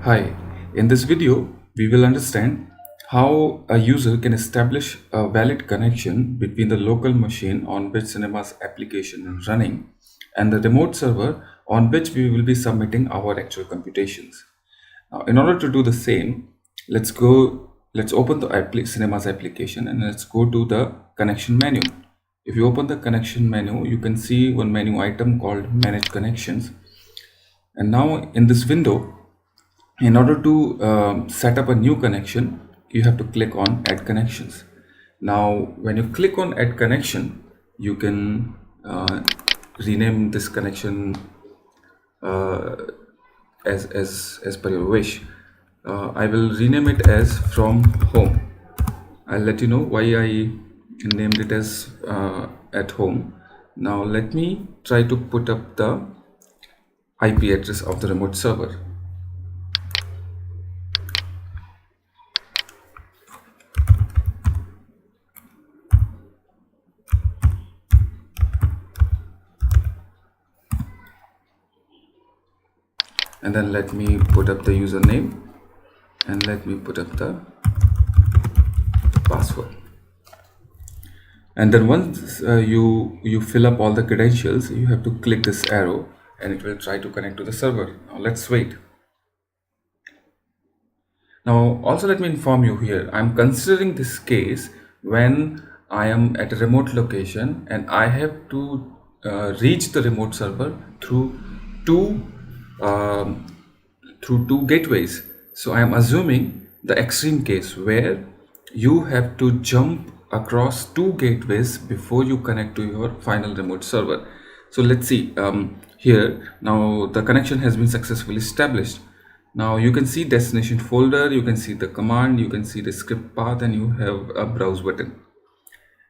Hi, in this video, we will understand how a user can establish a valid connection between the local machine on which cinema's application is running and the remote server on which we will be submitting our actual computations. Now, in order to do the same, let's open the cinema's application and let's go to the connection menu. If you open the connection menu, you can see one menu item called manage connections. And now in this window, in order to set up a new connection, you have to click on add connections. Now when you click on add connection, you can rename this connection uh, as per your wish. I will rename it as from home. I'll let you know why I named it as at home. Now let me try to put up the IP address of the remote server. And then let me put up the username and let me put up the password. And then once you fill up all the credentials, you have to click this arrow and it will try to connect to the server. Now let's wait. Now also let me inform you here, I'm considering this case when I am at a remote location and I have to reach the remote server through two gateways. So I am assuming the extreme case where you have to jump across two gateways before you connect to your final remote server. So let's see here. Now the connection has been successfully established. Now you can see destination folder, you can see the command, you can see the script path, and you have a browse button.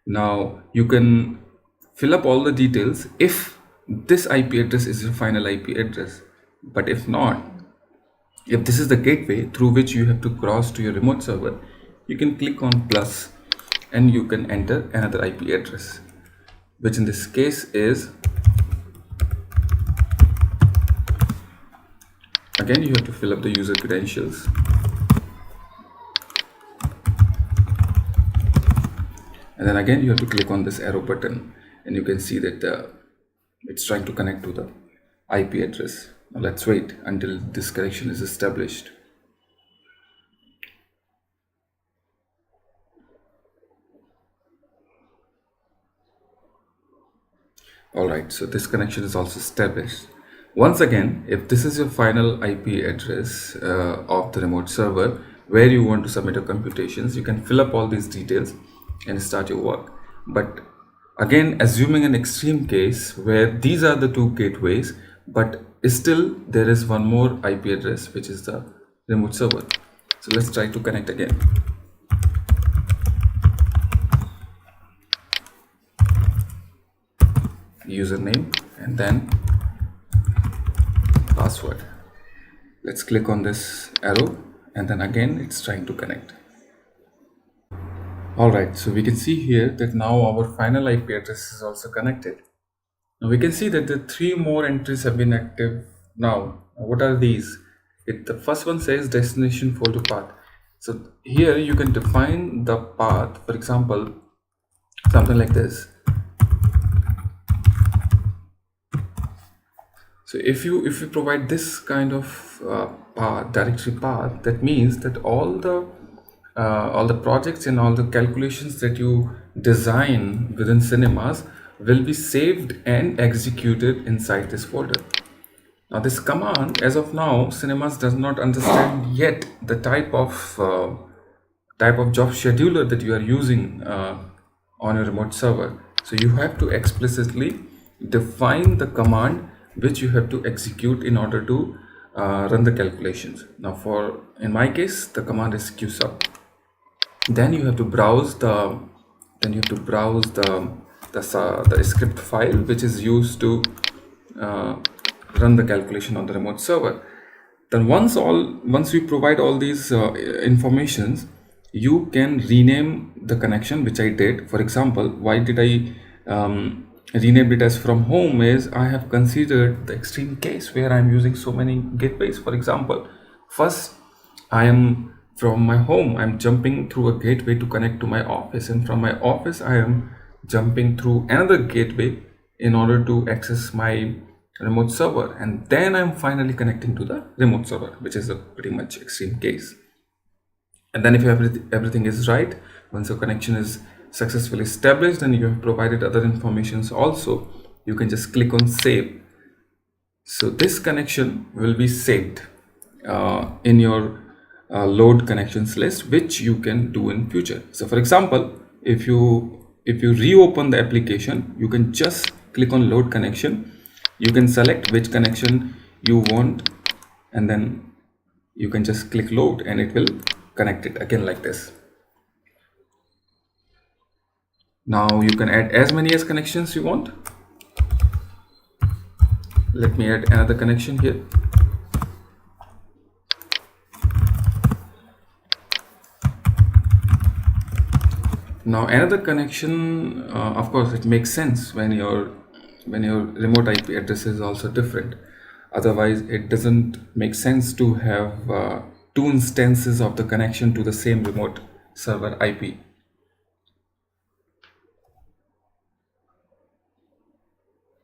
Now you can fill up all the details if this IP address is your final IP address. But if not, if this is the gateway through which you have to cross to your remote server, you can click on plus and you can enter another IP address, which in this case is, again, you have to fill up the user credentials. And then again, you have to click on this arrow button and you can see that it's trying to connect to the IP address. Now let's wait until this connection is established. Alright, so this connection is also established. Once again, if this is your final IP address of the remote server where you want to submit your computations, you can fill up all these details and start your work. But again, assuming an extreme case where these are the two gateways, but still there is one more IP address, which is the remote server. So let's try to connect again. Username and then password. Let's click on this arrow and then again it's trying to connect. Alright, so we can see here that now our final IP address is also connected. Now we can see that the three more entries have been active now. What are these? The first one says destination folder path. So here you can define the path, for example, something like this. So if you provide this kind of path, directory path, that means that all the projects and all the calculations that you design within cinemas will be saved and executed inside this folder. Now this command, as of now, cinemas does not understand yet the type of job scheduler that you are using on your remote server. So you have to explicitly define the command which you have to execute in order to run the calculations. Now in my case, the command is qsub. Then you have to browse the script file which is used to run the calculation on the remote server. Then once you provide all these informations, you can rename the connection, which I did. For example, why did I renamed it as from home is I have considered the extreme case where I'm using so many gateways. For example, First, I am from my home, I'm jumping through a gateway to connect to my office, and from my office, I am jumping through another gateway in order to access my remote server, and then I'm finally connecting to the remote server, which is a pretty much extreme case. And then if everything is right, once your connection is successfully established and you have provided other informations also, you can just click on save. So this connection will be saved in your load connections list, which you can do in future. So for example, if you reopen the application, you can just click on load connection. You can select which connection you want, and then you can just click load and it will connect it again like this. Now you can add as many as connections you want. Let me add another connection here. Now another connection, of course, it makes sense when your remote IP address is also different. Otherwise, it doesn't make sense to have two instances of the connection to the same remote server IP.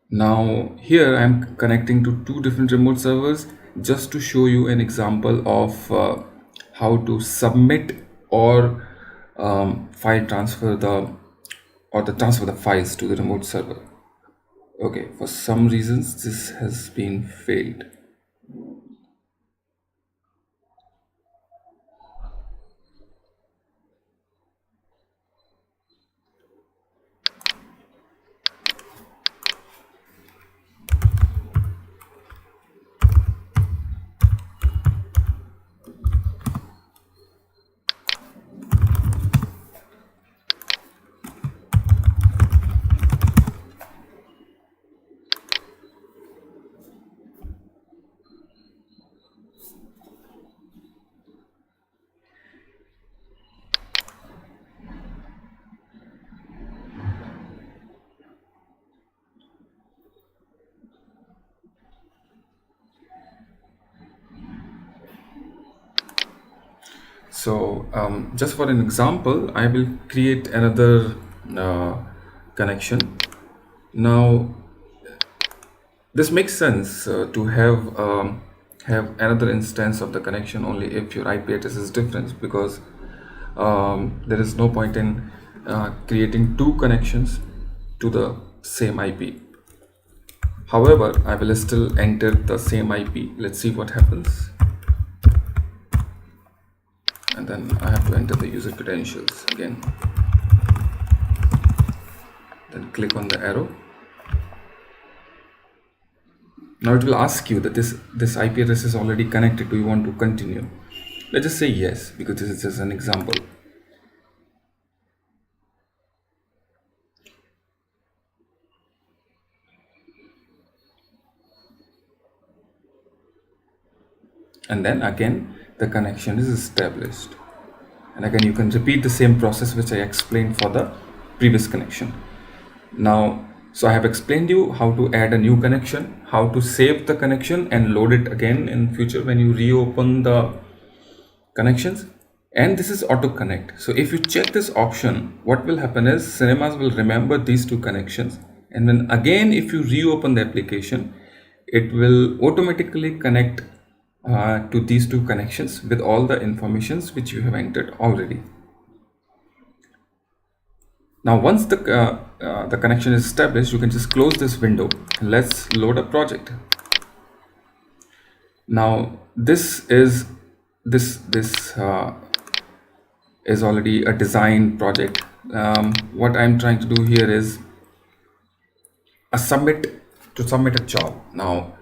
Now here I'm connecting to two different remote servers just to show you an example of how to submit or file transfer transfer the files to the remote server. Okay, for some reasons this has been failed. So just for an example, I will create another connection. Now this makes sense to have another instance of the connection only if your IP address is different, because there is no point in creating two connections to the same IP. However, I will still enter the same IP. Let's see what happens. And then I have to enter the user credentials again. Then click on the arrow. Now it will ask you that this IP address is already connected. Do you want to continue? Let's just say yes, because this is just an example. And then again the connection is established, and again you can repeat the same process which I explained for the previous connection. Now, so I have explained you how to add a new connection, how to save the connection and load it again in future when you reopen the connections, and this is auto connect. So if you check this option, what will happen is Cinemas will remember these two connections, and then again if you reopen the application, it will automatically connect to these two connections with all the informations which you have entered already. Now once the connection is established, you can just close this window and let's load a project. Now this is already a design project. What I'm trying to do here is submit a job. Now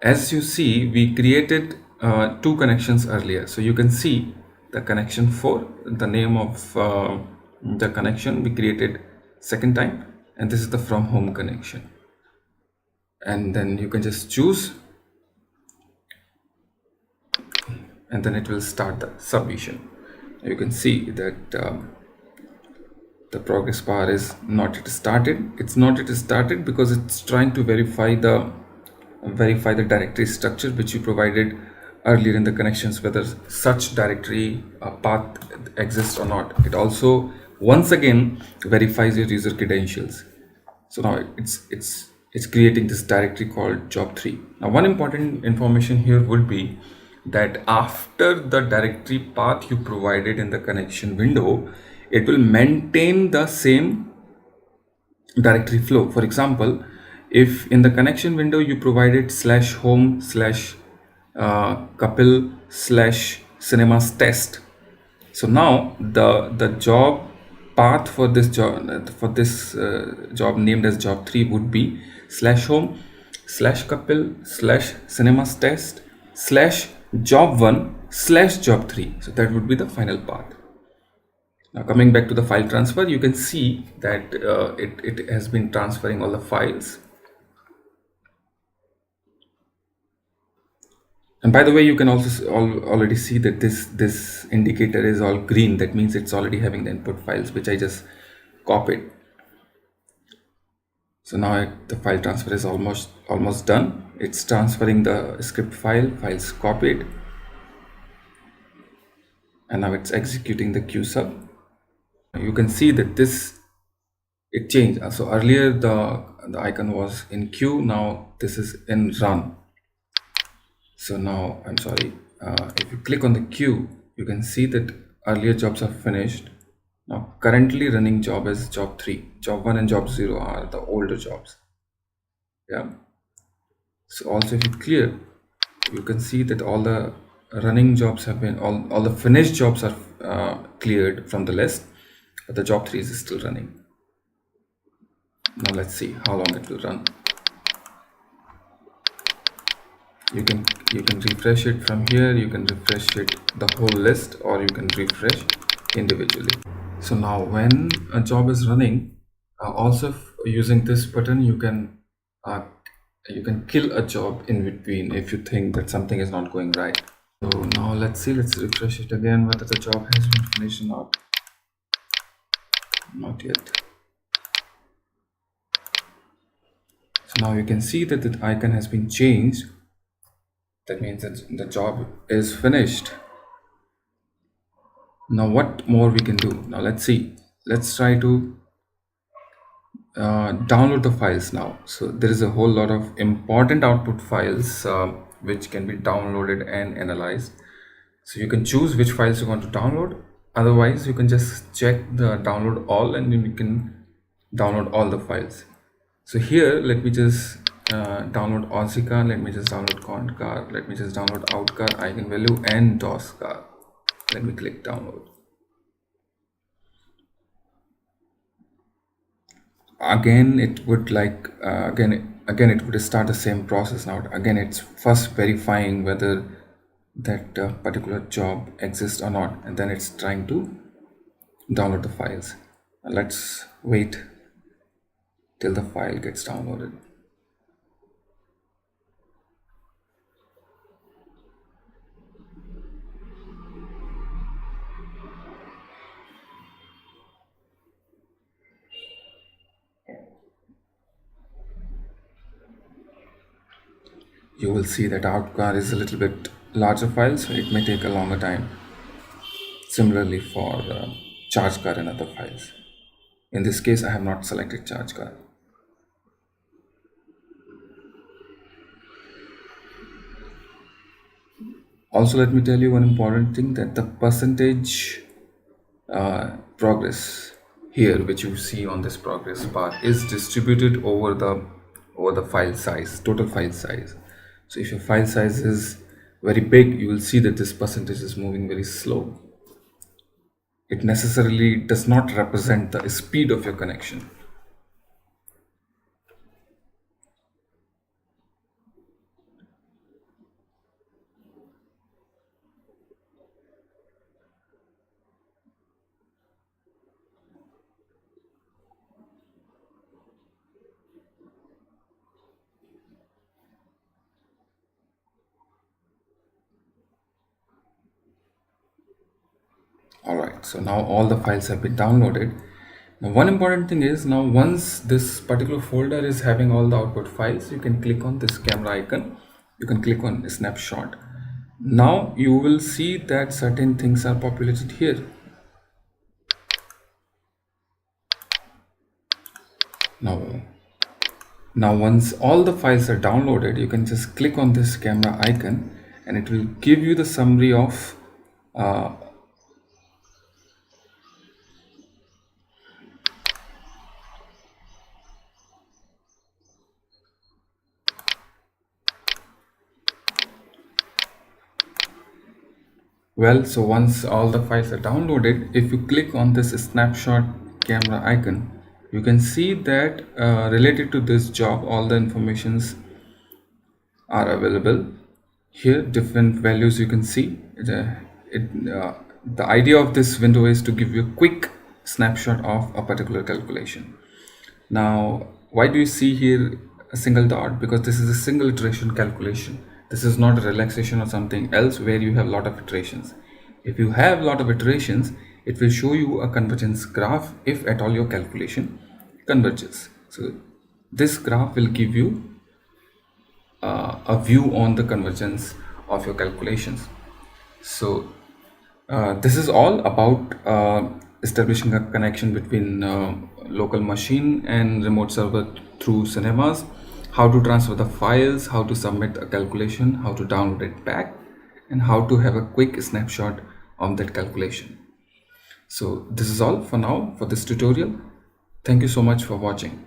as you see, we created two connections earlier, so you can see the connection 4, the name of the connection we created second time, and this is the from home connection. And then you can just choose, and then it will start the submission. You can see that the progress bar is not yet started. It's not yet started because it's trying to verify the directory structure which you provided earlier in the connections whether such directory path exists or not. It also once again verifies your user credentials. So now it's creating this directory called job3. Now one important information here would be that after the directory path you provided in the connection window, it will maintain the same directory flow. For example, if in the connection window you provided slash home slash couple slash cinemas test, so now the job path for this job named as job3 would be slash home slash couple slash cinemas test slash job1 slash job3. So that would be the final path. Now coming back to the file transfer, you can see that it has been transferring all the files. And by the way, you can also already see that this indicator is all green. That means it's already having the input files, which I just copied. So now the file transfer is almost done. It's transferring the script files copied, and now it's executing the queue sub. You can see that it changed. So earlier the icon was in queue, now this is in run. So now I'm sorry, if you click on the queue, you can see that earlier jobs are finished. Now currently running job is job 3. Job 1 and job 0 are the older jobs. Yeah. So also if you clear, you can see that all the running jobs have been, all the finished jobs are cleared from the list, but the job 3 is still running. Now let's see how long it will run. You can refresh it from here, you can refresh it the whole list, or you can refresh individually. So now when a job is running, also using this button you can kill a job in between if you think that something is not going right. So now let's refresh it again whether the job has been finished or not. Not yet. So now you can see that the icon has been changed. That means that the job is finished. Now what more we can do? Now let's see. Let's try to download the files now. So there is a whole lot of important output files which can be downloaded and analyzed. So you can choose which files you want to download. Otherwise you can just check the download all and then you can download all the files. So here let me just download OSICAR, let me just download CONTCAR, let me just download OUTCAR, eigenvalue and DOSCAR. Let me click download. Again it would like again it would start the same process. Now again it's first verifying whether that particular job exists or not, and then it's trying to download the files. Let's wait till the file gets downloaded. You will see that OutCar is a little bit larger file, so it may take a longer time. Similarly for ChargeCar and other files. In this case, I have not selected ChargeCar. Also, let me tell you one important thing, that the percentage progress here, which you see on this progress bar, is distributed over the file size, total file size. So if your file size is very big, you will see that this percentage is moving very slow. It necessarily does not represent the speed of your connection. Alright, so now all the files have been downloaded. Now one important thing is, now once this particular folder is having all the output files, you can click on this camera icon, you can click on snapshot, Now you will see that certain things are populated here. Now, now once all the files are downloaded, you can just click on this camera icon and it will give you the summary of uh, well, so once all the files are downloaded, if you click on this snapshot camera icon, you can see that related to this job, all the informations are available here. Different values you can see. The idea of this window is to give you a quick snapshot of a particular calculation. Now, why do you see here a single dot? Because this is a single iteration calculation. This is not a relaxation or something else where you have a lot of iterations. If you have a lot of iterations, it will show you a convergence graph if at all your calculation converges. So this graph will give you a view on the convergence of your calculations. So this is all about establishing a connection between local machine and remote server through cinemas, how to transfer the files, how to submit a calculation, how to download it back, and how to have a quick snapshot on that calculation. So this is all for now for this tutorial. Thank you so much for watching.